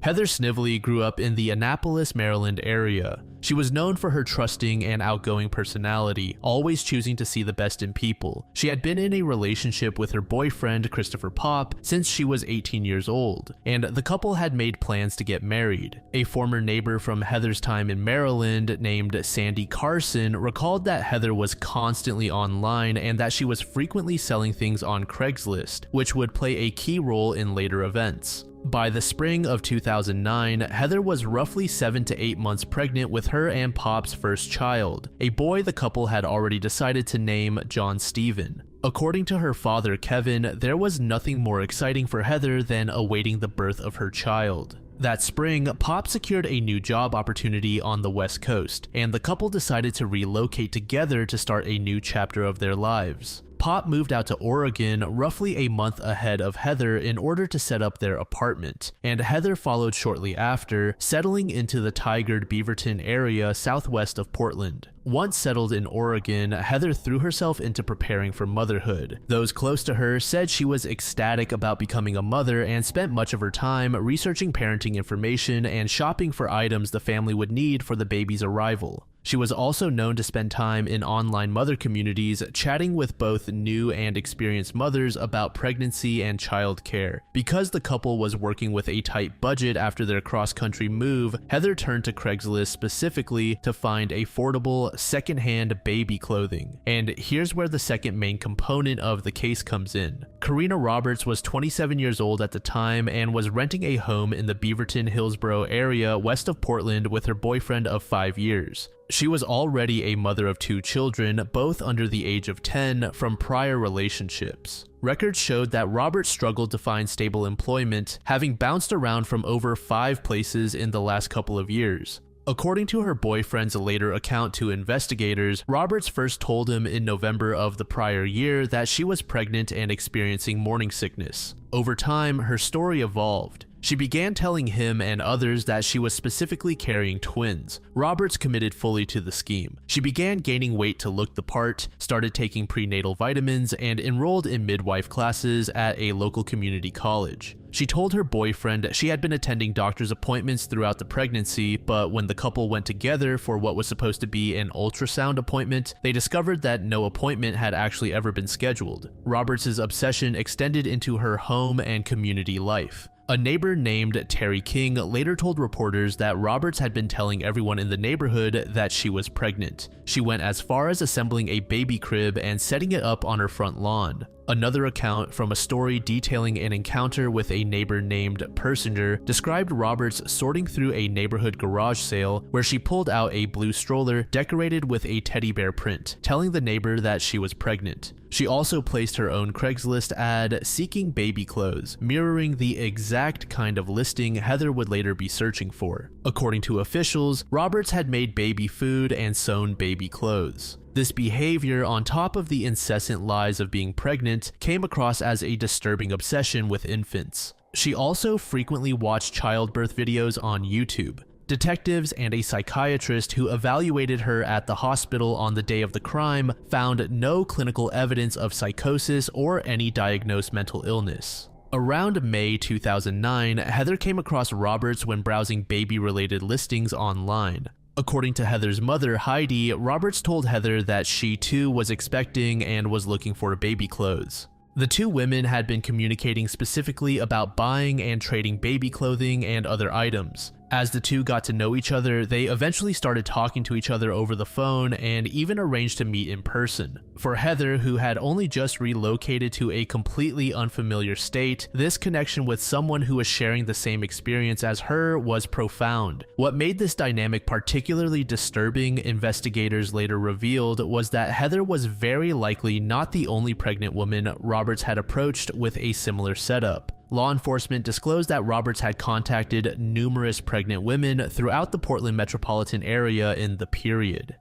Heather Snively grew up in the Annapolis, Maryland area. She was known for her trusting and outgoing personality, always choosing to see the best in people. She had been in a relationship with her boyfriend, Christopher Popp, since she was 18 years old, and the couple had made plans to get married. A former neighbor from Heather's time in Maryland, named Sandy Carson, recalled that Heather was constantly online and that she was frequently selling things on Craigslist, which would play a key role in later events. By the spring of 2009, Heather was roughly 7 to 8 months pregnant with her and Pop's first child, a boy the couple had already decided to name John Stephen. According to her father, Kevin, there was nothing more exciting for Heather than awaiting the birth of her child. That spring, Pop secured a new job opportunity on the West Coast, and the couple decided to relocate together to start a new chapter of their lives. Pop moved out to Oregon roughly a month ahead of Heather in order to set up their apartment, and Heather followed shortly after, settling into the Tigard-Beaverton area southwest of Portland. Once settled in Oregon, Heather threw herself into preparing for motherhood. Those close to her said she was ecstatic about becoming a mother and spent much of her time researching parenting information and shopping for items the family would need for the baby's arrival. She was also known to spend time in online mother communities chatting with both new and experienced mothers about pregnancy and child care. Because the couple was working with a tight budget after their cross-country move, Heather turned to Craigslist specifically to find affordable, secondhand baby clothing. And here's where the second main component of the case comes in. Karina Roberts was 27 years old at the time and was renting a home in the Beaverton-Hillsboro area west of Portland with her boyfriend of 5 years. She was already a mother of 2 children, both under the age of 10, from prior relationships. Records showed that Roberts struggled to find stable employment, having bounced around from over 5 places in the last couple of years. According to her boyfriend's later account to investigators, Roberts first told him in November of the prior year that she was pregnant and experiencing morning sickness. Over time, her story evolved. She began telling him and others that she was specifically carrying twins. Roberts committed fully to the scheme. She began gaining weight to look the part, started taking prenatal vitamins, and enrolled in midwife classes at a local community college. She told her boyfriend she had been attending doctor's appointments throughout the pregnancy, but when the couple went together for what was supposed to be an ultrasound appointment, they discovered that no appointment had actually ever been scheduled. Roberts' obsession extended into her home and community life. A neighbor named Terry King later told reporters that Roberts had been telling everyone in the neighborhood that she was pregnant. She went as far as assembling a baby crib and setting it up on her front lawn. Another account from a story detailing an encounter with a neighbor named Persinger described Roberts sorting through a neighborhood garage sale where she pulled out a blue stroller decorated with a teddy bear print, telling the neighbor that she was pregnant. She also placed her own Craigslist ad seeking baby clothes, mirroring the exact kind of listing Heather would later be searching for. According to officials, Roberts had made baby food and sewn baby clothes. This behavior, on top of the incessant lies of being pregnant, came across as a disturbing obsession with infants. She also frequently watched childbirth videos on YouTube. Detectives and a psychiatrist who evaluated her at the hospital on the day of the crime found no clinical evidence of psychosis or any diagnosed mental illness. Around May 2009, Heather came across Roberts when browsing baby-related listings online. According to Heather's mother, Heidi, Roberts told Heather that she too was expecting and was looking for baby clothes. The two women had been communicating specifically about buying and trading baby clothing and other items. As the two got to know each other, they eventually started talking to each other over the phone and even arranged to meet in person. For Heather, who had only just relocated to a completely unfamiliar state, this connection with someone who was sharing the same experience as her was profound. What made this dynamic particularly disturbing, investigators later revealed, was that Heather was very likely not the only pregnant woman Roberts had approached with a similar setup. Law enforcement disclosed that Roberts had contacted numerous pregnant women throughout the Portland metropolitan area in the period.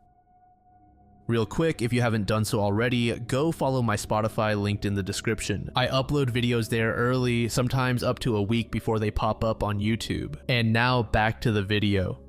Real quick, if you haven't done so already, go follow my Spotify linked in the description. I upload videos there early, sometimes up to a week before they pop up on YouTube. And now back to the video.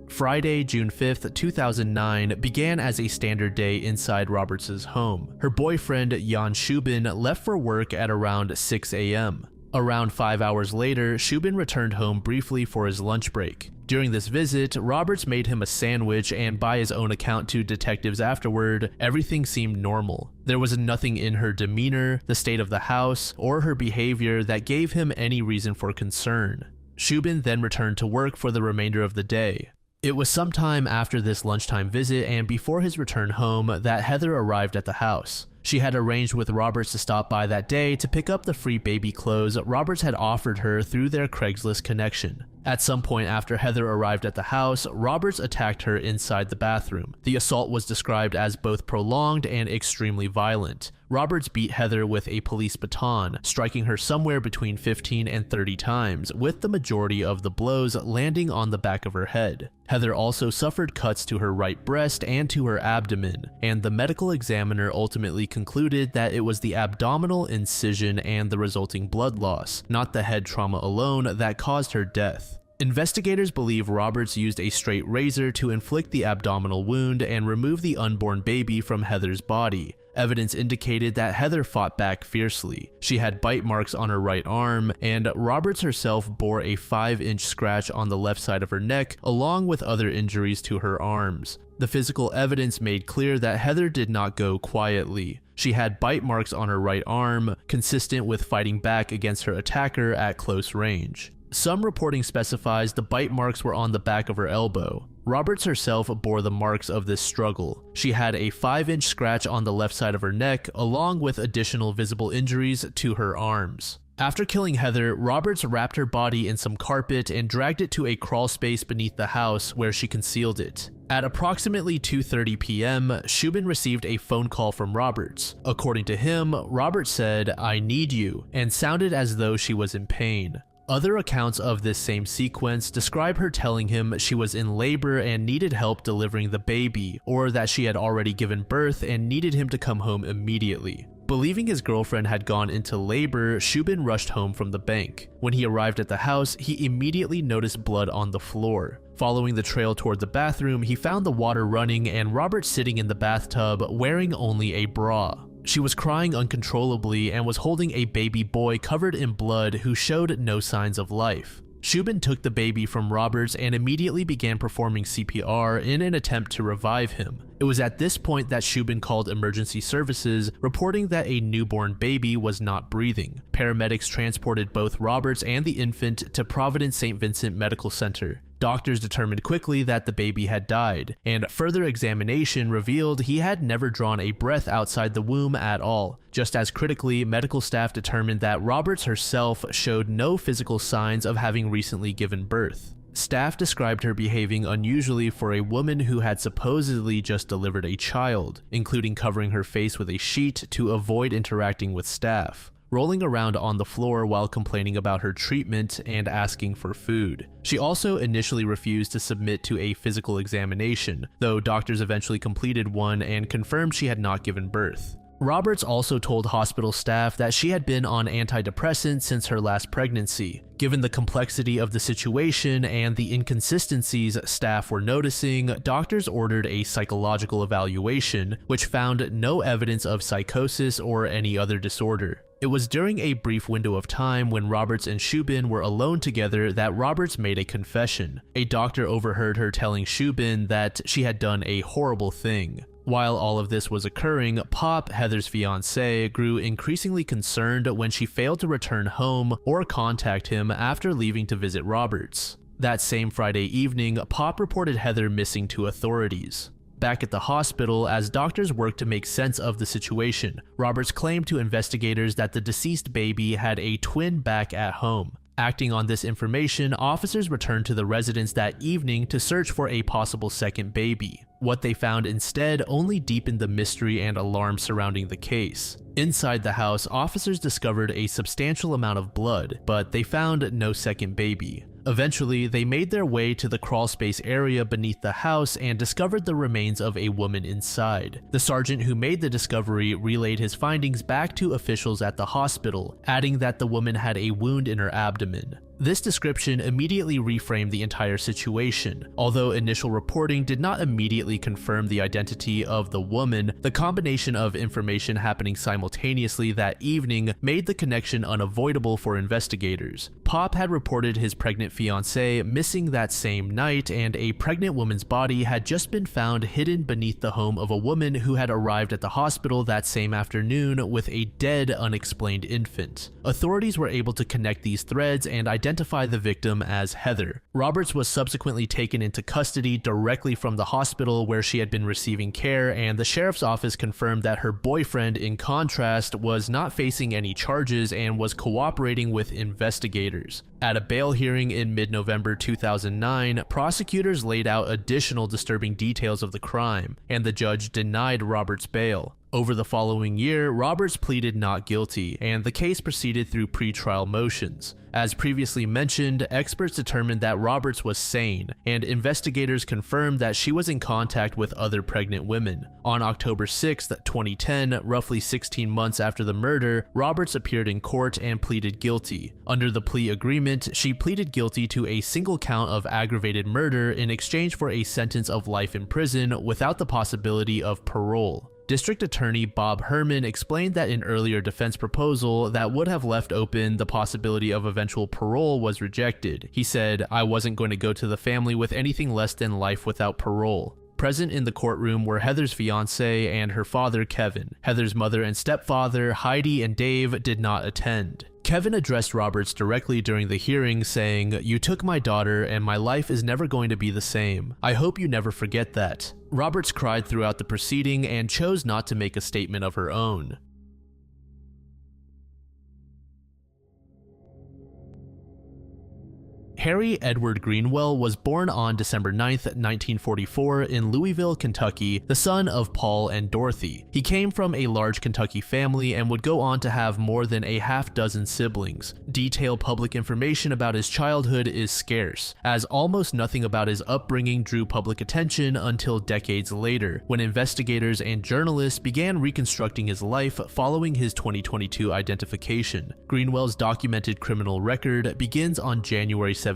Friday, June 5th, 2009 began as a standard day inside Roberts' home. Her boyfriend, Jan Shubin, left for work at around 6 a.m. Around 5 hours later, Shubin returned home briefly for his lunch break. During this visit, Roberts made him a sandwich, and by his own account to detectives afterward, everything seemed normal. There was nothing in her demeanor, the state of the house, or her behavior that gave him any reason for concern. Shubin then returned to work for the remainder of the day. It was sometime after this lunchtime visit and before his return home that Heather arrived at the house. She had arranged with Roberts to stop by that day to pick up the free baby clothes Roberts had offered her through their Craigslist connection. At some point after Heather arrived at the house, Roberts attacked her inside the bathroom. The assault was described as both prolonged and extremely violent. Roberts beat Heather with a police baton, striking her somewhere between 15 and 30 times, with the majority of the blows landing on the back of her head. Heather also suffered cuts to her right breast and to her abdomen, and the medical examiner ultimately concluded that it was the abdominal incision and the resulting blood loss, not the head trauma alone, that caused her death. Investigators believe Roberts used a straight razor to inflict the abdominal wound and remove the unborn baby from Heather's body. Evidence indicated that Heather fought back fiercely. She had bite marks on her right arm, and Roberts herself bore a 5-inch scratch on the left side of her neck, along with other injuries to her arms. The physical evidence made clear that Heather did not go quietly. She had bite marks on her right arm, consistent with fighting back against her attacker at close range. Some reporting specifies the bite marks were on the back of her elbow. Roberts herself bore the marks of this struggle. She had a 5-inch scratch on the left side of her neck, along with additional visible injuries to her arms. After killing Heather, Roberts wrapped her body in some carpet and dragged it to a crawl space beneath the house where she concealed it. At approximately 2:30 p.m., Shubin received a phone call from Roberts. According to him, Roberts said, "I need you," and sounded as though she was in pain. Other accounts of this same sequence describe her telling him she was in labor and needed help delivering the baby, or that she had already given birth and needed him to come home immediately. Believing his girlfriend had gone into labor, Shubin rushed home from the bank. When he arrived at the house, he immediately noticed blood on the floor. Following the trail toward the bathroom, he found the water running and Robert sitting in the bathtub wearing only a bra. She was crying uncontrollably and was holding a baby boy covered in blood who showed no signs of life. Shubin took the baby from Roberts and immediately began performing CPR in an attempt to revive him. It was at this point that Shubin called emergency services, reporting that a newborn baby was not breathing. Paramedics transported both Roberts and the infant to Providence St. Vincent Medical Center. Doctors determined quickly that the baby had died, and further examination revealed he had never drawn a breath outside the womb at all. Just as critically, medical staff determined that Roberts herself showed no physical signs of having recently given birth. Staff described her behaving unusually for a woman who had supposedly just delivered a child, including covering her face with a sheet to avoid interacting with staff, rolling around on the floor while complaining about her treatment and asking for food. She also initially refused to submit to a physical examination, though doctors eventually completed one and confirmed she had not given birth. Roberts also told hospital staff that she had been on antidepressants since her last pregnancy. Given the complexity of the situation and the inconsistencies staff were noticing, doctors ordered a psychological evaluation, which found no evidence of psychosis or any other disorder. It was during a brief window of time when Roberts and Shubin were alone together that Roberts made a confession. A doctor overheard her telling Shubin that she had done a horrible thing. While all of this was occurring, Pop, Heather's fiancé, grew increasingly concerned when she failed to return home or contact him after leaving to visit Roberts. That same Friday evening, Pop reported Heather missing to authorities. Back at the hospital, as doctors worked to make sense of the situation, Roberts claimed to investigators that the deceased baby had a twin back at home. Acting on this information, officers returned to the residence that evening to search for a possible second baby. What they found instead only deepened the mystery and alarm surrounding the case. Inside the house, officers discovered a substantial amount of blood, but they found no second baby. Eventually, they made their way to the crawlspace area beneath the house and discovered the remains of a woman inside. The sergeant who made the discovery relayed his findings back to officials at the hospital, adding that the woman had a wound in her abdomen. This description immediately reframed the entire situation. Although initial reporting did not immediately confirm the identity of the woman, the combination of information happening simultaneously that evening made the connection unavoidable for investigators. Pop had reported his pregnant fiancée missing that same night, and a pregnant woman's body had just been found hidden beneath the home of a woman who had arrived at the hospital that same afternoon with a dead, unexplained infant. Authorities were able to connect these threads and identify the victim as Heather. Roberts was subsequently taken into custody directly from the hospital where she had been receiving care, and the sheriff's office confirmed that her boyfriend, in contrast, was not facing any charges and was cooperating with investigators. At a bail hearing in mid-November 2009, prosecutors laid out additional disturbing details of the crime, and the judge denied Roberts bail. Over the following year, Roberts pleaded not guilty, and the case proceeded through pretrial motions. As previously mentioned, experts determined that Roberts was sane, and investigators confirmed that she was in contact with other pregnant women. On October 6, 2010, roughly 16 months after the murder, Roberts appeared in court and pleaded guilty. Under the plea agreement, she pleaded guilty to a single count of aggravated murder in exchange for a sentence of life in prison without the possibility of parole. District Attorney Bob Herman explained that an earlier defense proposal that would have left open the possibility of eventual parole was rejected. He said, "I wasn't going to go to the family with anything less than life without parole." Present in the courtroom were Heather's fiancé and her father, Kevin. Heather's mother and stepfather, Heidi and Dave, did not attend. Kevin addressed Roberts directly during the hearing, saying, "You took my daughter and my life is never going to be the same. I hope you never forget that." Roberts cried throughout the proceeding and chose not to make a statement of her own. Harry Edward Greenwell was born on December 9, 1944 in Louisville, Kentucky, the son of Paul and Dorothy. He came from a large Kentucky family and would go on to have more than a half-dozen siblings. Detailed public information about his childhood is scarce, as almost nothing about his upbringing drew public attention until decades later, when investigators and journalists began reconstructing his life following his 2022 identification. Greenwell's documented criminal record begins on January 17,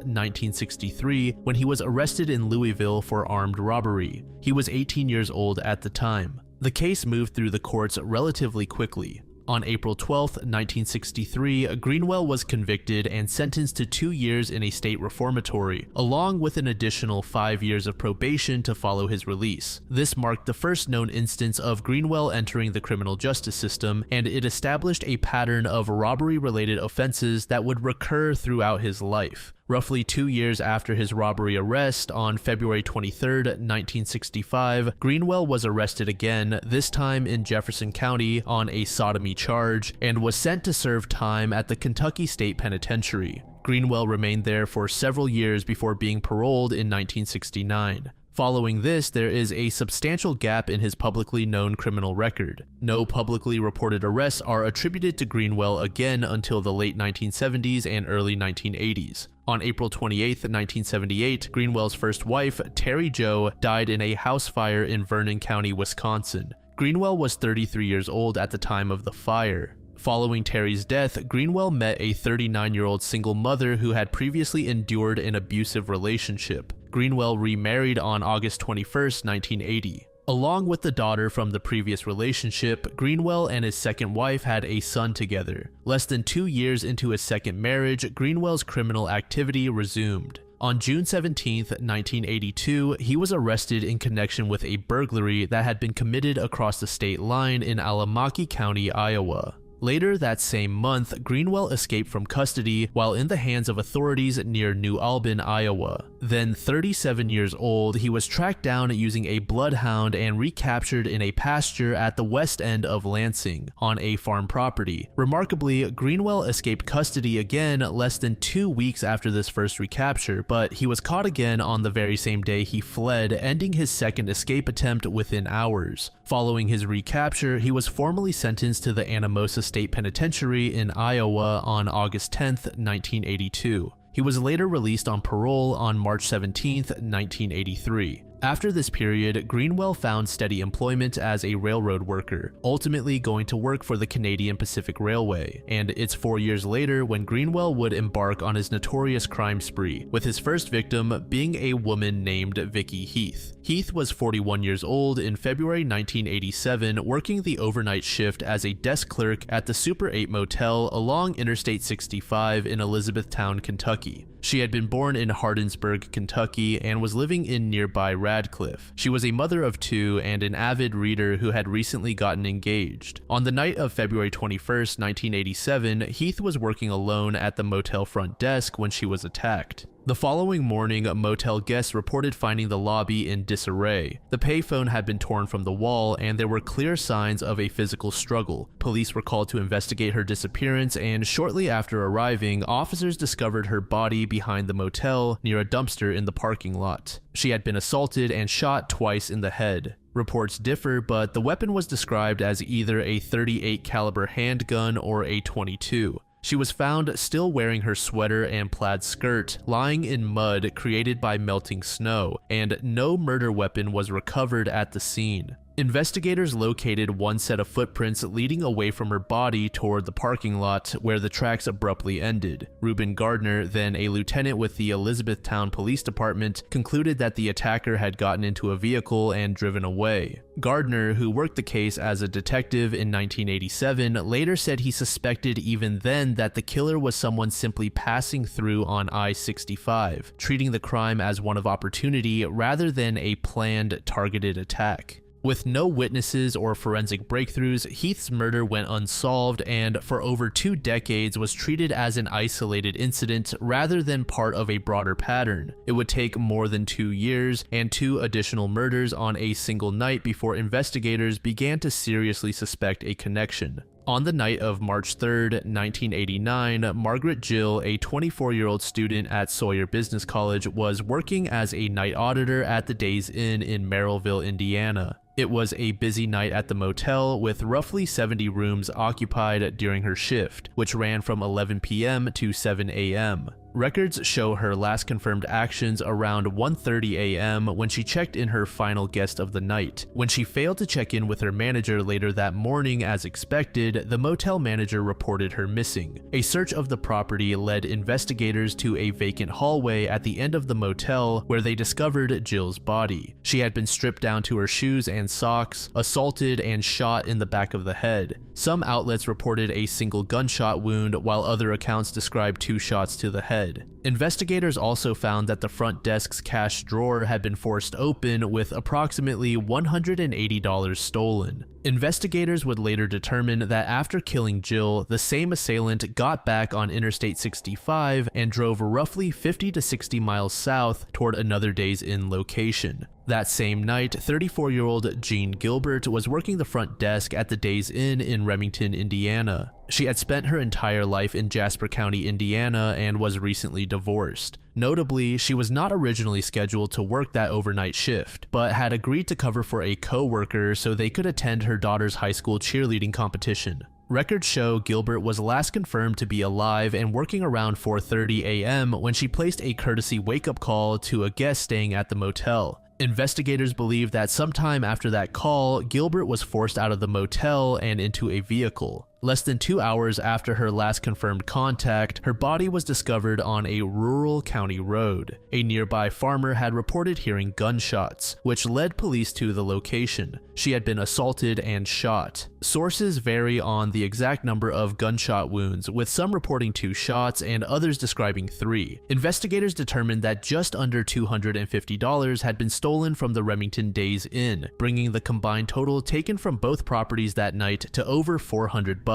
1963, when he was arrested in Louisville for armed robbery. He was 18 years old at the time. The case moved through the courts relatively quickly. On April 12, 1963, Greenwell was convicted and sentenced to 2 years in a state reformatory, along with an additional 5 years of probation to follow his release. This marked the first known instance of Greenwell entering the criminal justice system, and it established a pattern of robbery-related offenses that would recur throughout his life. Roughly 2 years after his robbery arrest, on February 23, 1965, Greenwell was arrested again, this time in Jefferson County, on a sodomy charge, and was sent to serve time at the Kentucky State Penitentiary. Greenwell remained there for several years before being paroled in 1969. Following this, there is a substantial gap in his publicly known criminal record. No publicly reported arrests are attributed to Greenwell again until the late 1970s and early 1980s. On April 28, 1978, Greenwell's first wife, Terry Jo, died in a house fire in Vernon County, Wisconsin. Greenwell was 33 years old at the time of the fire. Following Terry's death, Greenwell met a 39-year-old single mother who had previously endured an abusive relationship. Greenwell remarried on August 21, 1980. Along with the daughter from the previous relationship, Greenwell and his second wife had a son together. Less than 2 years into his second marriage, Greenwell's criminal activity resumed. On June 17, 1982, he was arrested in connection with a burglary that had been committed across the state line in Alamaki County, Iowa. Later that same month, Greenwell escaped from custody while in the hands of authorities near New Albin, Iowa. Then 37 years old, he was tracked down using a bloodhound and recaptured in a pasture at the west end of Lansing, on a farm property. Remarkably, Greenwell escaped custody again less than 2 weeks after this first recapture, but he was caught again on the very same day he fled, ending his second escape attempt within hours. Following his recapture, he was formally sentenced to the Anamosa State Penitentiary in Iowa on August 10, 1982. He was later released on parole on March 17, 1983. After this period, Greenwell found steady employment as a railroad worker, ultimately going to work for the Canadian Pacific Railway, and it's 4 years later when Greenwell would embark on his notorious crime spree, with his first victim being a woman named Vicky Heath. Heath was 41 years old in February 1987, working the overnight shift as a desk clerk at the Super 8 Motel along Interstate 65 in Elizabethtown, Kentucky. She had been born in Hardinsburg, Kentucky, and was living in nearby Radcliffe. She was a mother of 2 and an avid reader who had recently gotten engaged. On the night of February 21st, 1987, Heath was working alone at the motel front desk when she was attacked. The following morning, motel guests reported finding the lobby in disarray. The payphone had been torn from the wall, and there were clear signs of a physical struggle. Police were called to investigate her disappearance, and shortly after arriving, officers discovered her body behind the motel near a dumpster in the parking lot. She had been assaulted and shot twice in the head. Reports differ, but the weapon was described as either a .38 caliber handgun or a .22. She was found still wearing her sweater and plaid skirt, lying in mud created by melting snow, and no murder weapon was recovered at the scene. Investigators located one set of footprints leading away from her body toward the parking lot where the tracks abruptly ended. Reuben Gardner, then a lieutenant with the Elizabethtown Police Department, concluded that the attacker had gotten into a vehicle and driven away. Gardner, who worked the case as a detective in 1987, later said he suspected even then that the killer was someone simply passing through on I-65, treating the crime as one of opportunity rather than a planned, targeted attack. With no witnesses or forensic breakthroughs, Heath's murder went unsolved and for over 2 decades was treated as an isolated incident rather than part of a broader pattern. It would take more than 2 years and 2 additional murders on a single night before investigators began to seriously suspect a connection. On the night of March 3, 1989, Margaret Jill, a 24-year-old student at Sawyer Business College, was working as a night auditor at the Days Inn in Merrillville, Indiana. It was a busy night at the motel with roughly 70 rooms occupied during her shift, which ran from 11 p.m. to 7 a.m. Records show her last confirmed actions around 1:30 a.m. when she checked in her final guest of the night. When she failed to check in with her manager later that morning as expected, the motel manager reported her missing. A search of the property led investigators to a vacant hallway at the end of the motel where they discovered Jill's body. She had been stripped down to her shoes and socks, assaulted, and shot in the back of the head. Some outlets reported a single gunshot wound, while other accounts described 2 shots to the head. Investigators also found that the front desk's cash drawer had been forced open with approximately $180 stolen. Investigators would later determine that after killing Jill, the same assailant got back on Interstate 65 and drove roughly 50 to 60 miles south toward another Days Inn location. That same night, 34-year-old Jean Gilbert was working the front desk at the Days Inn in Remington, Indiana. She had spent her entire life in Jasper County, Indiana, and was recently divorced. Notably, she was not originally scheduled to work that overnight shift, but had agreed to cover for a co-worker so they could attend her daughter's high school cheerleading competition. Records show Gilbert was last confirmed to be alive and working around 4:30 a.m. when she placed a courtesy wake-up call to a guest staying at the motel. Investigators believe that sometime after that call, Gilbert was forced out of the motel and into a vehicle. Less than 2 hours after her last confirmed contact, her body was discovered on a rural county road. A nearby farmer had reported hearing gunshots, which led police to the location. She had been assaulted and shot. Sources vary on the exact number of gunshot wounds, with some reporting 2 shots and others describing 3. Investigators determined that just under $250 had been stolen from the Remington Days Inn, bringing the combined total taken from both properties that night to over $400.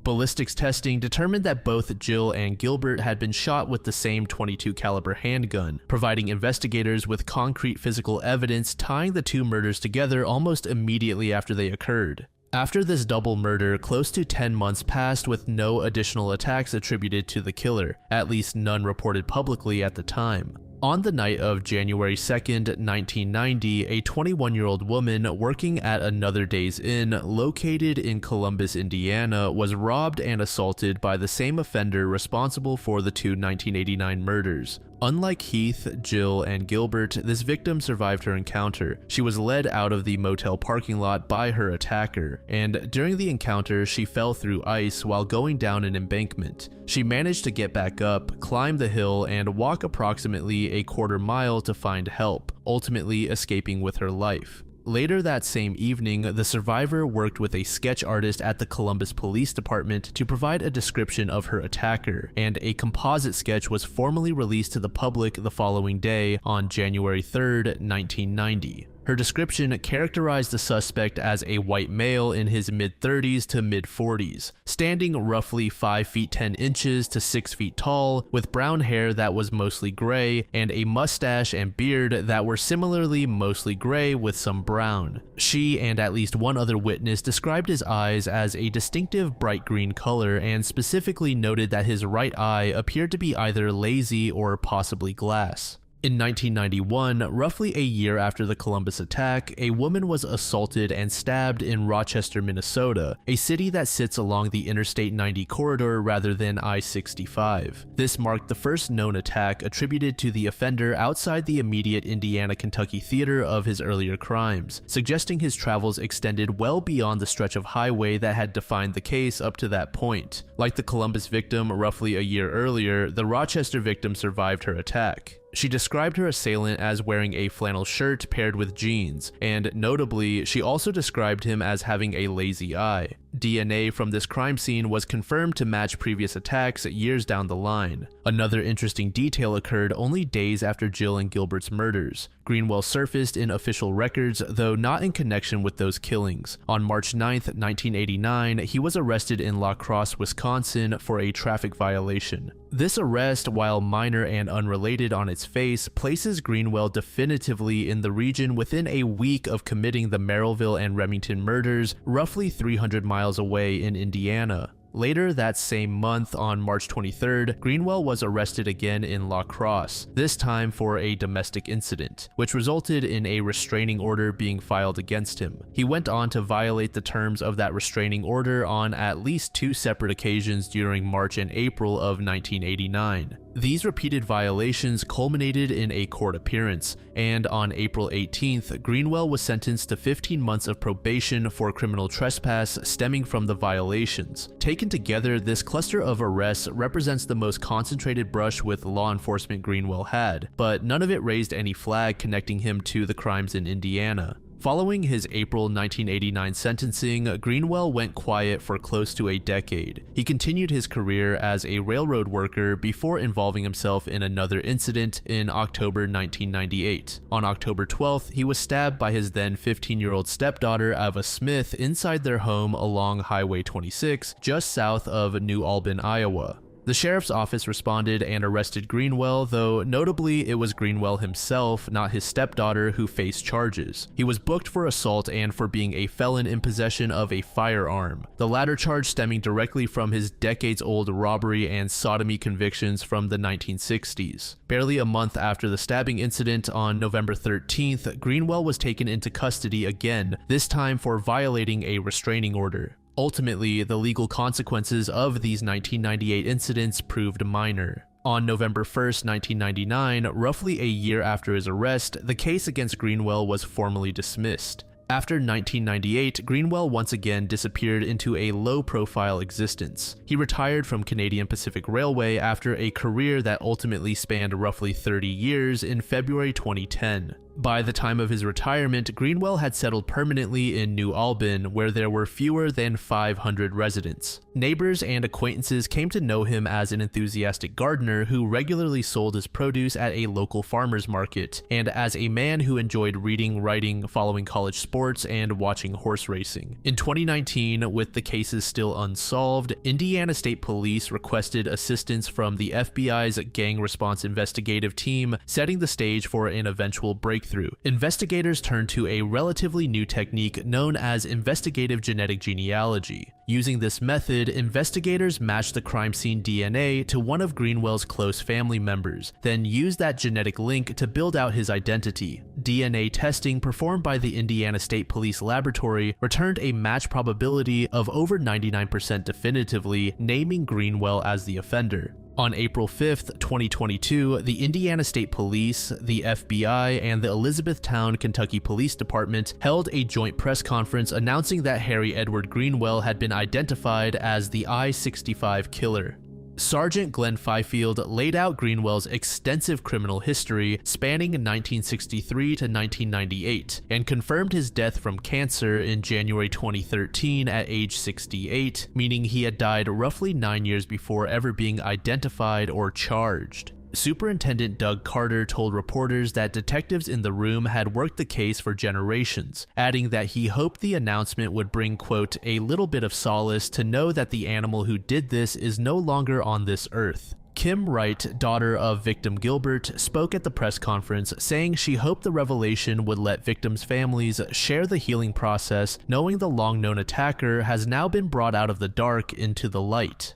Ballistics testing determined that both Jill and Gilbert had been shot with the same .22 caliber handgun, providing investigators with concrete physical evidence tying the 2 murders together almost immediately after they occurred. After this double murder, close to 10 months passed with no additional attacks attributed to the killer, at least none reported publicly at the time. On the night of January 2nd, 1990, a 21-year-old woman working at another Days Inn located in Columbus, Indiana, was robbed and assaulted by the same offender responsible for the 2 1989 murders. Unlike Heath, Jill, and Gilbert, this victim survived her encounter. She was led out of the motel parking lot by her attacker, and during the encounter, she fell through ice while going down an embankment. She managed to get back up, climb the hill, and walk approximately a quarter mile to find help, ultimately escaping with her life. Later that same evening, the survivor worked with a sketch artist at the Columbus Police Department to provide a description of her attacker, and a composite sketch was formally released to the public the following day on January 3rd, 1990. Her description characterized the suspect as a white male in his mid-30s to mid-40s, standing roughly 5 feet 10 inches to 6 feet tall, with brown hair that was mostly gray, and a mustache and beard that were similarly mostly gray with some brown. She and at least one other witness described his eyes as a distinctive bright green color and specifically noted that his right eye appeared to be either lazy or possibly glass. In 1991, roughly a year after the Columbus attack, a woman was assaulted and stabbed in Rochester, Minnesota, a city that sits along the Interstate 90 corridor rather than I-65. This marked the first known attack attributed to the offender outside the immediate Indiana-Kentucky theater of his earlier crimes, suggesting his travels extended well beyond the stretch of highway that had defined the case up to that point. Like the Columbus victim roughly a year earlier, the Rochester victim survived her attack. She described her assailant as wearing a flannel shirt paired with jeans, and notably, she also described him as having a lazy eye. DNA from this crime scene was confirmed to match previous attacks years down the line. Another interesting detail occurred only days after Jill and Gilbert's murders. Greenwell surfaced in official records, though not in connection with those killings. On March 9, 1989, he was arrested in La Crosse, Wisconsin for a traffic violation. This arrest, while minor and unrelated on its face, places Greenwell definitively in the region within a week of committing the Merrillville and Remington murders, roughly 300 miles away in Indiana. Later that same month, on March 23rd, Greenwell was arrested again in La Crosse, this time for a domestic incident, which resulted in a restraining order being filed against him. He went on to violate the terms of that restraining order on at least 2 separate occasions during March and April of 1989. These repeated violations culminated in a court appearance, and on April 18th, Greenwell was sentenced to 15 months of probation for criminal trespass stemming from the violations. Taken together, this cluster of arrests represents the most concentrated brush with law enforcement Greenwell had, but none of it raised any flag connecting him to the crimes in Indiana. Following his April 1989 sentencing, Greenwell went quiet for close to a decade. He continued his career as a railroad worker before involving himself in another incident in October 1998. On October 12th, he was stabbed by his then 15-year-old stepdaughter Ava Smith inside their home along Highway 26, just south of New Albin, Iowa. The sheriff's office responded and arrested Greenwell, though notably it was Greenwell himself, not his stepdaughter, who faced charges. He was booked for assault and for being a felon in possession of a firearm, the latter charge stemming directly from his decades-old robbery and sodomy convictions from the 1960s. Barely a month after the stabbing incident on November 13th, Greenwell was taken into custody again, this time for violating a restraining order. Ultimately, the legal consequences of these 1998 incidents proved minor. On November 1st, 1999, roughly a year after his arrest, the case against Greenwell was formally dismissed. After 1998, Greenwell once again disappeared into a low-profile existence. He retired from Canadian Pacific Railway after a career that ultimately spanned roughly 30 years in February 2010. By the time of his retirement, Greenwell had settled permanently in New Albin, where there were fewer than 500 residents. Neighbors and acquaintances came to know him as an enthusiastic gardener who regularly sold his produce at a local farmer's market, and as a man who enjoyed reading, writing, following college sports, and watching horse racing. In 2019, with the cases still unsolved, Indiana State Police requested assistance from the FBI's Gang Response Investigative Team, setting the stage for an eventual breakthrough. Investigators turned to a relatively new technique known as investigative genetic genealogy. Using this method, investigators matched the crime scene DNA to one of Greenwell's close family members, then used that genetic link to build out his identity. DNA testing performed by the Indiana State Police Laboratory returned a match probability of over 99% definitively, naming Greenwell as the offender. On April 5th, 2022, the Indiana State Police, the FBI, and the Elizabethtown, Kentucky Police Department held a joint press conference announcing that Harry Edward Greenwell had been identified as the I-65 killer. Sergeant Glenn Fifield laid out Greenwell's extensive criminal history spanning 1963 to 1998 and confirmed his death from cancer in January 2013 at age 68, meaning he had died roughly 9 years before ever being identified or charged. Superintendent Doug Carter told reporters that detectives in the room had worked the case for generations, adding that he hoped the announcement would bring, quote, a little bit of solace to know that the animal who did this is no longer on this earth. Kim Wright, daughter of victim Gilbert, spoke at the press conference saying she hoped the revelation would let victims' families share the healing process, knowing the long-known attacker has now been brought out of the dark into the light.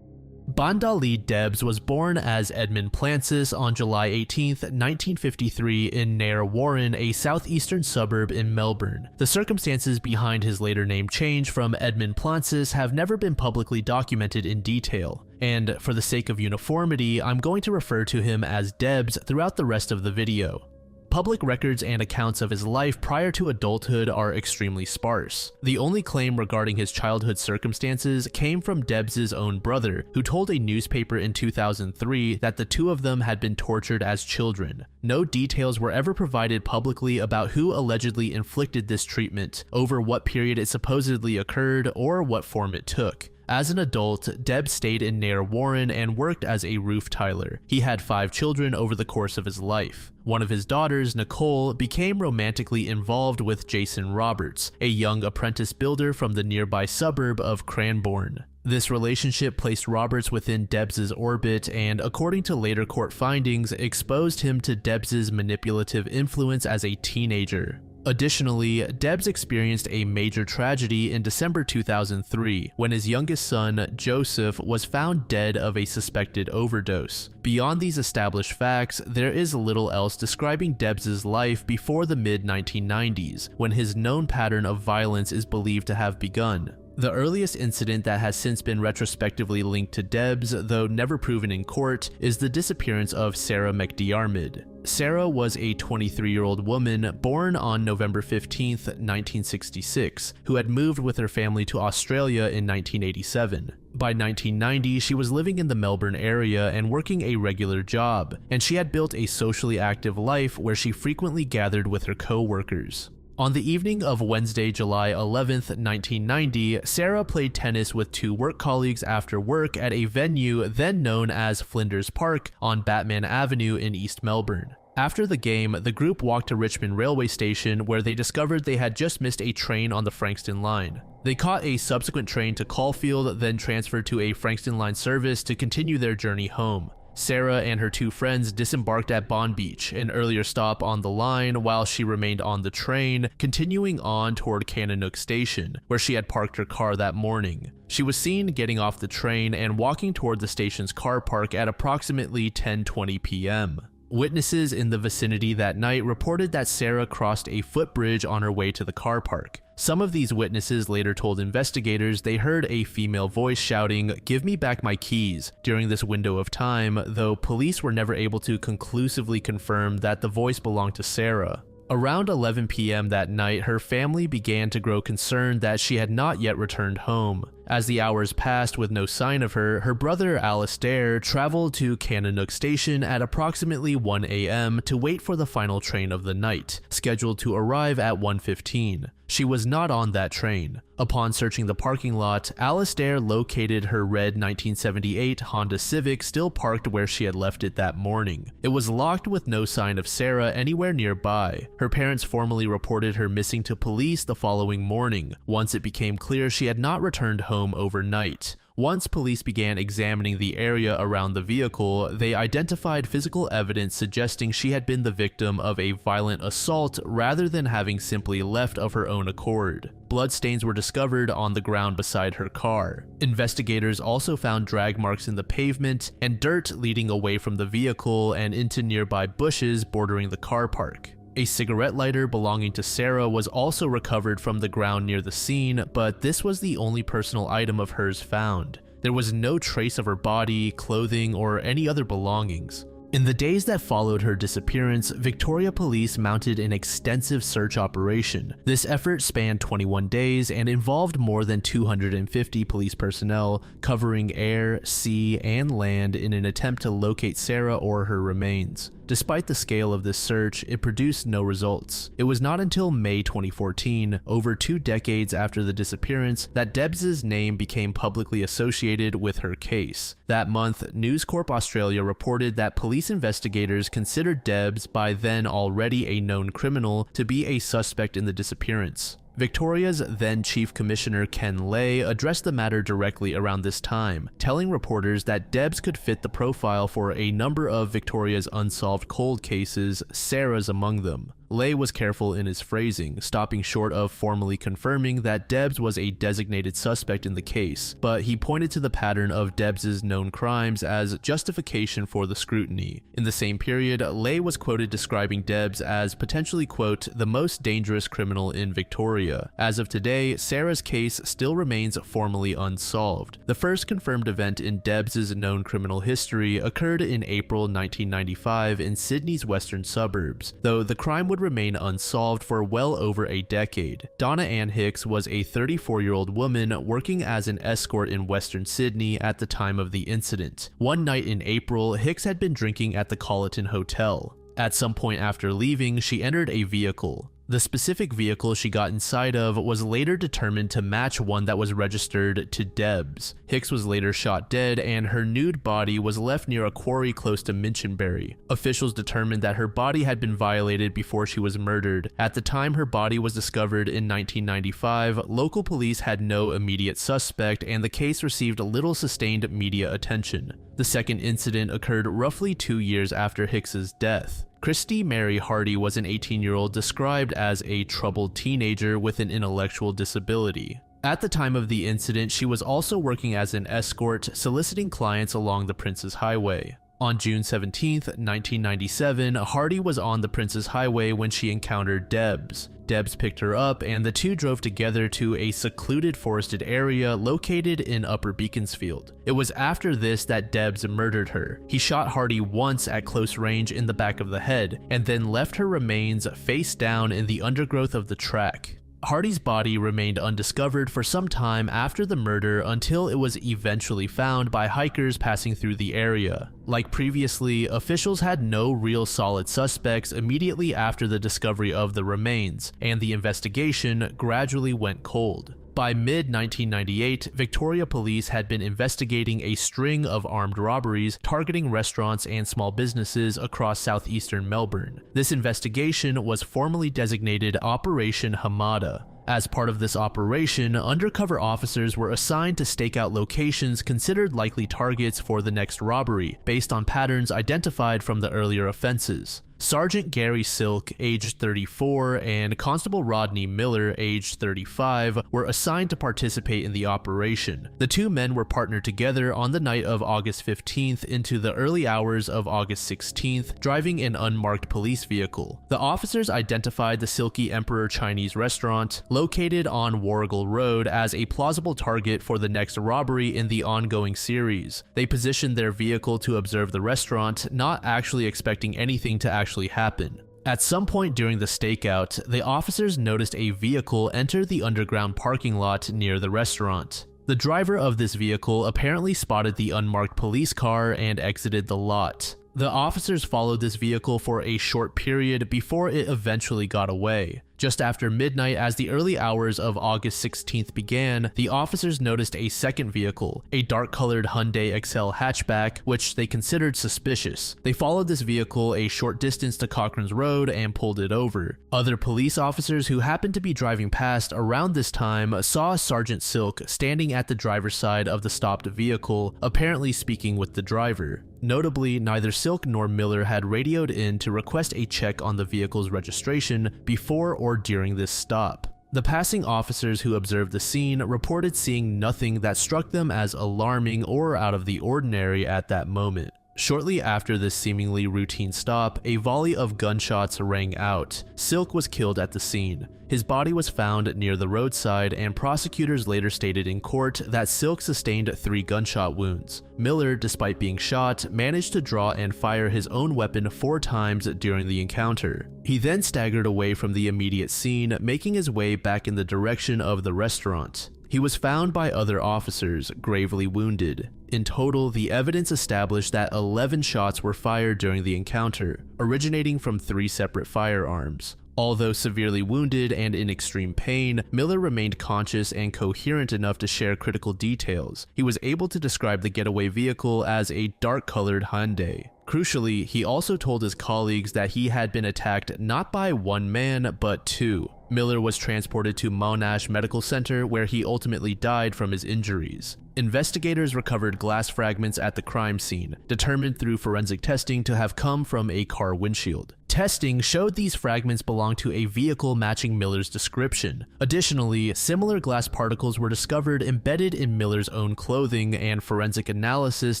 Bandali Debs was born as Edmund Plancis on July 18, 1953 in Nair Warren, a southeastern suburb in Melbourne. The circumstances behind his later name change from Edmund Plancis have never been publicly documented in detail, and for the sake of uniformity, I'm going to refer to him as Debs throughout the rest of the video. Public records and accounts of his life prior to adulthood are extremely sparse. The only claim regarding his childhood circumstances came from Debs' own brother, who told a newspaper in 2003 that the two of them had been tortured as children. No details were ever provided publicly about who allegedly inflicted this treatment, over what period it supposedly occurred, or what form it took. As an adult, Debs stayed in Nair Warren and worked as a roof tiler. He had 5 children over the course of his life. One of his daughters, Nicole, became romantically involved with Jason Roberts, a young apprentice builder from the nearby suburb of Cranbourne. This relationship placed Roberts within Debs' orbit and, according to later court findings, exposed him to Debs' manipulative influence as a teenager. Additionally, Debs experienced a major tragedy in December 2003 when his youngest son, Joseph, was found dead of a suspected overdose. Beyond these established facts, there is little else describing Debs' life before the mid-1990s, when his known pattern of violence is believed to have begun. The earliest incident that has since been retrospectively linked to Debs, though never proven in court, is the disappearance of Sarah McDiarmid. Sarah was a 23-year-old woman born on November 15, 1966, who had moved with her family to Australia in 1987. By 1990, she was living in the Melbourne area and working a regular job, and she had built a socially active life where she frequently gathered with her co-workers. On the evening of Wednesday, July 11, 1990, Sarah played tennis with 2 work colleagues after work at a venue then known as Flinders Park on Batman Avenue in East Melbourne. After the game, the group walked to Richmond Railway Station where they discovered they had just missed a train on the Frankston line. They caught a subsequent train to Caulfield, then transferred to a Frankston line service to continue their journey home. Sarah and her 2 friends disembarked at Bond Beach, an earlier stop on the line, while she remained on the train, continuing on toward Kananook Station, where she had parked her car that morning. She was seen getting off the train and walking toward the station's car park at approximately 10:20 p.m. Witnesses in the vicinity that night reported that Sarah crossed a footbridge on her way to the car park. Some of these witnesses later told investigators they heard a female voice shouting, "Give me back my keys," during this window of time, though police were never able to conclusively confirm that the voice belonged to Sarah. Around 11 p.m. that night, her family began to grow concerned that she had not yet returned home. As the hours passed with no sign of her, her brother Alistair traveled to Kananook Station at approximately 1 a.m. to wait for the final train of the night, scheduled to arrive at 1:15. She was not on that train. Upon searching the parking lot, Alistair located her red 1978 Honda Civic still parked where she had left it that morning. It was locked with no sign of Sarah anywhere nearby. Her parents formally reported her missing to police the following morning, once it became clear she had not returned home overnight. Once police began examining the area around the vehicle, they identified physical evidence suggesting she had been the victim of a violent assault rather than having simply left of her own accord. Bloodstains were discovered on the ground beside her car. Investigators also found drag marks in the pavement and dirt leading away from the vehicle and into nearby bushes bordering the car park. A cigarette lighter belonging to Sarah was also recovered from the ground near the scene, but this was the only personal item of hers found. There was no trace of her body, clothing, or any other belongings. In the days that followed her disappearance, Victoria police mounted an extensive search operation. This effort spanned 21 days and involved more than 250 police personnel, covering air, sea, and land in an attempt to locate Sarah or her remains. Despite the scale of this search, it produced no results. It was not until May 2014, over 2 decades after the disappearance, that Debs' name became publicly associated with her case. That month, News Corp Australia reported that police investigators considered Debs, by then already a known criminal, to be a suspect in the disappearance. Victoria's then Chief Commissioner Ken Lay addressed the matter directly around this time, telling reporters that Debs could fit the profile for a number of Victoria's unsolved cold cases, Sarah's among them. Lay was careful in his phrasing, stopping short of formally confirming that Debs was a designated suspect in the case, but he pointed to the pattern of Debs' known crimes as justification for the scrutiny. In the same period, Lay was quoted describing Debs as potentially, quote, the most dangerous criminal in Victoria. As of today, Sarah's case still remains formally unsolved. The first confirmed event in Debs' known criminal history occurred in April 1995 in Sydney's western suburbs, though the crime would remain unsolved for well over a decade. Donna Ann Hicks was a 34-year-old woman working as an escort in Western Sydney at the time of the incident. One night in April, Hicks had been drinking at the Colleton Hotel. At some point after leaving, she entered a vehicle. The specific vehicle she got inside of was later determined to match one that was registered to Debs. Hicks was later shot dead, and her nude body was left near a quarry close to Minchinbury. Officials determined that her body had been violated before she was murdered. At the time her body was discovered in 1995, local police had no immediate suspect, and the case received little sustained media attention. The second incident occurred roughly 2 years after Hicks's death. Christy Mary Hardy was an 18-year-old described as a troubled teenager with an intellectual disability. At the time of the incident, she was also working as an escort, soliciting clients along the Princes Highway. On June 17, 1997, Hardy was on the Princes Highway when she encountered Debs. Debs picked her up, and the two drove together to a secluded forested area located in Upper Beaconsfield. It was after this that Debs murdered her. He shot Hardy once at close range in the back of the head, and then left her remains face down in the undergrowth of the track. Hardy's body remained undiscovered for some time after the murder until it was eventually found by hikers passing through the area. Like previously, officials had no real solid suspects immediately after the discovery of the remains, and the investigation gradually went cold. By mid-1998, Victoria Police had been investigating a string of armed robberies targeting restaurants and small businesses across southeastern Melbourne. This investigation was formally designated Operation Hamada. As part of this operation, undercover officers were assigned to stake out locations considered likely targets for the next robbery, based on patterns identified from the earlier offenses. Sergeant Gary Silk, aged 34, and Constable Rodney Miller, aged 35, were assigned to participate in the operation. The two men were partnered together on the night of August 15th into the early hours of August 16th, driving an unmarked police vehicle. The officers identified the Silky Emperor Chinese restaurant, located on Warrigal Road, as a plausible target for the next robbery in the ongoing series. They positioned their vehicle to observe the restaurant, not actually expecting anything to actually happen. At some point during the stakeout, the officers noticed a vehicle enter the underground parking lot near the restaurant. The driver of this vehicle apparently spotted the unmarked police car and exited the lot. The officers followed this vehicle for a short period before it eventually got away. Just after midnight, as the early hours of August 16th began, the officers noticed a second vehicle, a dark-colored Hyundai Excel hatchback, which they considered suspicious. They followed this vehicle a short distance to Cochran's Road and pulled it over. Other police officers who happened to be driving past around this time saw Sergeant Silk standing at the driver's side of the stopped vehicle, apparently speaking with the driver. Notably, neither Silk nor Miller had radioed in to request a check on the vehicle's registration before or during this stop. The passing officers who observed the scene reported seeing nothing that struck them as alarming or out of the ordinary at that moment. Shortly after this seemingly routine stop, a volley of gunshots rang out. Silk was killed at the scene. His body was found near the roadside, and prosecutors later stated in court that Silk sustained 3 gunshot wounds. Miller, despite being shot, managed to draw and fire his own weapon 4 times during the encounter. He then staggered away from the immediate scene, making his way back in the direction of the restaurant. He was found by other officers, gravely wounded. In total, the evidence established that 11 shots were fired during the encounter, originating from 3 separate firearms. Although severely wounded and in extreme pain, Miller remained conscious and coherent enough to share critical details. He was able to describe the getaway vehicle as a dark-colored Hyundai. Crucially, he also told his colleagues that he had been attacked not by 1 man, but 2. Miller was transported to Monash Medical Center, where he ultimately died from his injuries. Investigators recovered glass fragments at the crime scene, determined through forensic testing to have come from a car windshield. Testing showed these fragments belonged to a vehicle matching Miller's description. Additionally, similar glass particles were discovered embedded in Miller's own clothing, and forensic analysis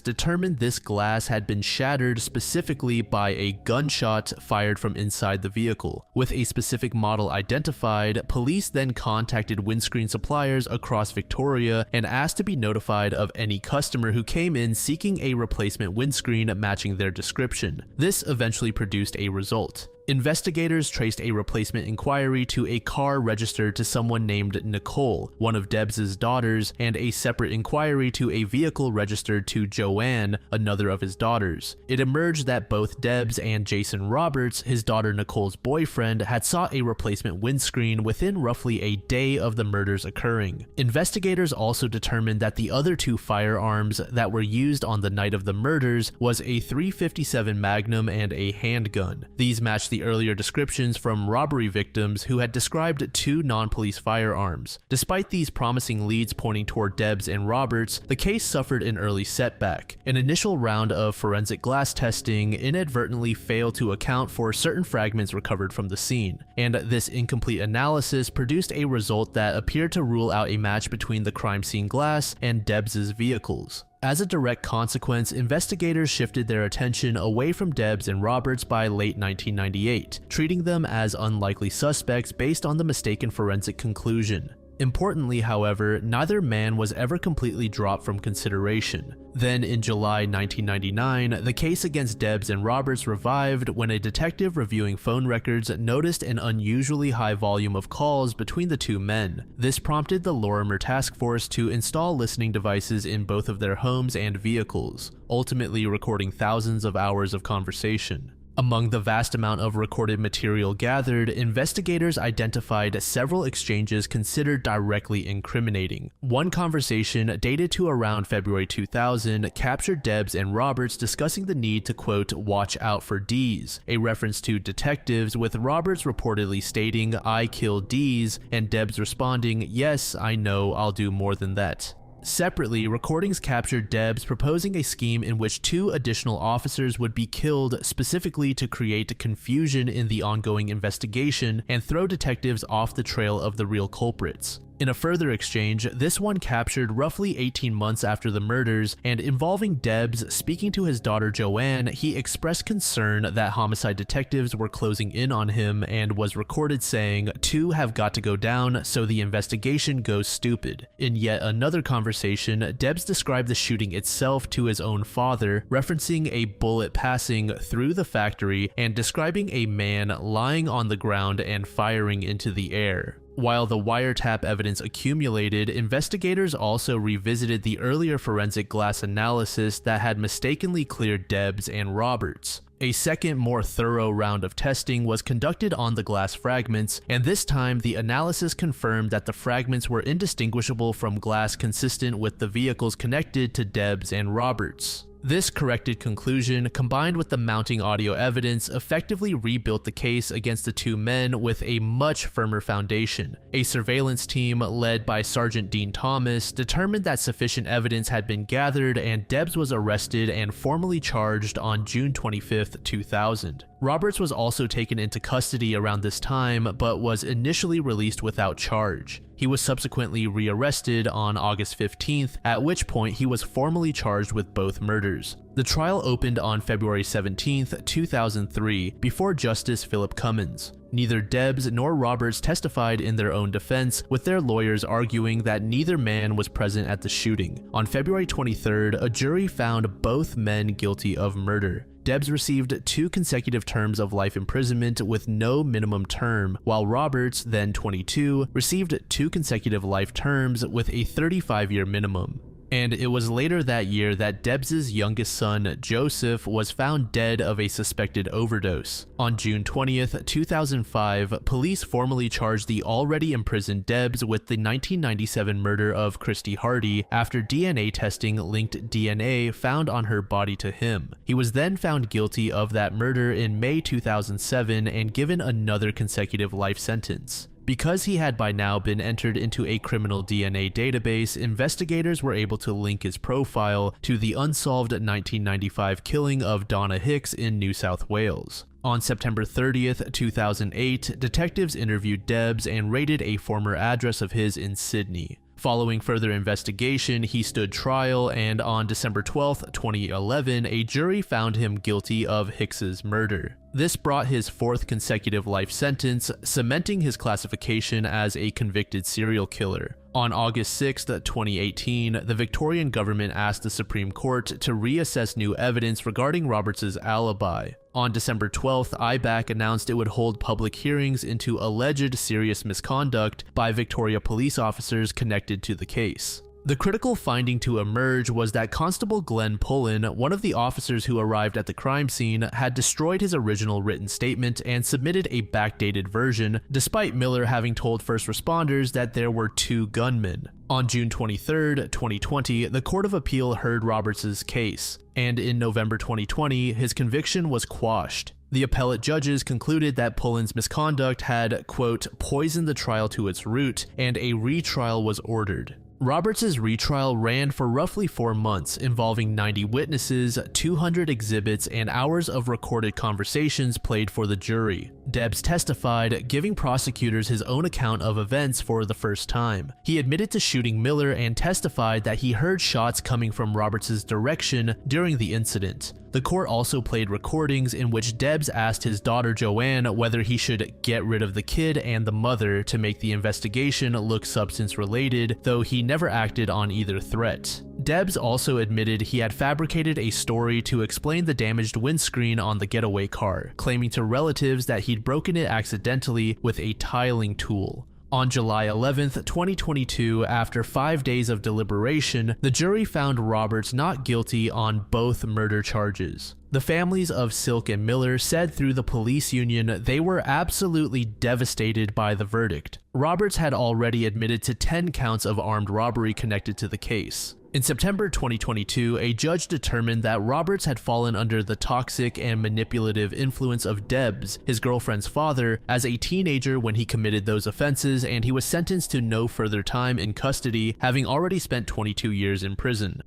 determined this glass had been shattered specifically by a gunshot fired from inside the vehicle. With a specific model identified, police then contacted windscreen suppliers across Victoria and asked to be notified of any customer who came in seeking a replacement windscreen matching their description. This eventually produced a result. Investigators traced a replacement inquiry to a car registered to someone named Nicole, one of Debs' daughters, and a separate inquiry to a vehicle registered to Joanne, another of his daughters. It emerged that both Debs and Jason Roberts, his daughter Nicole's boyfriend, had sought a replacement windscreen within roughly a day of the murders occurring. Investigators also determined that the other 2 firearms that were used on the night of the murders was a .357 Magnum and a handgun. These matched the earlier descriptions from robbery victims who had described 2 non-police firearms. Despite these promising leads pointing toward Debs and Roberts, the case suffered an early setback. An initial round of forensic glass testing inadvertently failed to account for certain fragments recovered from the scene, and this incomplete analysis produced a result that appeared to rule out a match between the crime scene glass and Debs' vehicles. As a direct consequence, investigators shifted their attention away from Debs and Roberts by late 1998, treating them as unlikely suspects based on the mistaken forensic conclusion. Importantly, however, neither man was ever completely dropped from consideration. Then, in July 1999, the case against Debs and Roberts revived when a detective reviewing phone records noticed an unusually high volume of calls between the 2 men. This prompted the Lorimer Task Force to install listening devices in both of their homes and vehicles, ultimately recording thousands of hours of conversation. Among the vast amount of recorded material gathered, investigators identified several exchanges considered directly incriminating. One conversation, dated to around February 2000, captured Debs and Roberts discussing the need to, quote, watch out for D's, a reference to detectives, with Roberts reportedly stating, "I killed D's," and Debs responding, "Yes, I know, I'll do more than that." Separately, recordings captured Debs proposing a scheme in which 2 additional officers would be killed specifically to create confusion in the ongoing investigation and throw detectives off the trail of the real culprits. In a further exchange, this one captured roughly 18 months after the murders, and involving Debs speaking to his daughter Joanne, he expressed concern that homicide detectives were closing in on him and was recorded saying, "2 have got to go down so the investigation goes stupid." In yet another conversation, Debs described the shooting itself to his own father, referencing a bullet passing through the factory and describing a man lying on the ground and firing into the air. While the wiretap evidence accumulated, investigators also revisited the earlier forensic glass analysis that had mistakenly cleared Debs and Roberts. A second, more thorough round of testing was conducted on the glass fragments, and this time the analysis confirmed that the fragments were indistinguishable from glass consistent with the vehicles connected to Debs and Roberts. This corrected conclusion, combined with the mounting audio evidence, effectively rebuilt the case against the two men with a much firmer foundation. A surveillance team led by Sergeant Dean Thomas determined that sufficient evidence had been gathered, and Debs was arrested and formally charged on June 25, 2000. Roberts was also taken into custody around this time, but was initially released without charge. He was subsequently rearrested on August 15th, at which point he was formally charged with both murders. The trial opened on February 17th, 2003, before Justice Philip Cummins. Neither Debs nor Roberts testified in their own defense, with their lawyers arguing that neither man was present at the shooting. On February 23rd, a jury found both men guilty of murder. Debs received 2 consecutive terms of life imprisonment with no minimum term, while Roberts, then 22, received 2 consecutive life terms with a 35-year minimum. And it was later that year that Debs' youngest son, Joseph, was found dead of a suspected overdose. On June 20th, 2005, police formally charged the already imprisoned Debs with the 1997 murder of Christy Hardy after DNA testing linked DNA found on her body to him. He was then found guilty of that murder in May 2007 and given another consecutive life sentence. Because he had by now been entered into a criminal DNA database, investigators were able to link his profile to the unsolved 1995 killing of Donna Hicks in New South Wales. On September 30th, 2008, detectives interviewed Debs and raided a former address of his in Sydney. Following further investigation, he stood trial, and on December 12, 2011, a jury found him guilty of Hicks's murder. This brought his 4th consecutive life sentence, cementing his classification as a convicted serial killer. On August 6, 2018, the Victorian government asked the Supreme Court to reassess new evidence regarding Roberts' alibi. On December 12th, IBAC announced it would hold public hearings into alleged serious misconduct by Victoria police officers connected to the case. The critical finding to emerge was that Constable Glenn Pullen, one of the officers who arrived at the crime scene, had destroyed his original written statement and submitted a backdated version, despite Miller having told first responders that there were 2 gunmen. On June 23, 2020, the Court of Appeal heard Roberts' case, and in November 2020, his conviction was quashed. The appellate judges concluded that Pullen's misconduct had, quote, poisoned the trial to its root, and a retrial was ordered. Roberts' retrial ran for roughly 4 months, involving 90 witnesses, 200 exhibits, and hours of recorded conversations played for the jury. Debs testified, giving prosecutors his own account of events for the first time. He admitted to shooting Miller and testified that he heard shots coming from Roberts' direction during the incident. The court also played recordings in which Debs asked his daughter Joanne whether he should get rid of the kid and the mother to make the investigation look substance-related, though he never acted on either threat. Debs also admitted he had fabricated a story to explain the damaged windscreen on the getaway car, claiming to relatives that he'd broken it accidentally with a tiling tool. On July 11, 2022, after 5 days of deliberation, the jury found Roberts not guilty on both murder charges. The families of Silk and Miller said through the police union they were absolutely devastated by the verdict. Roberts had already admitted to 10 counts of armed robbery connected to the case. In September 2022, a judge determined that Roberts had fallen under the toxic and manipulative influence of Debs, his girlfriend's father, as a teenager when he committed those offenses, and he was sentenced to no further time in custody, having already spent 22 years in prison.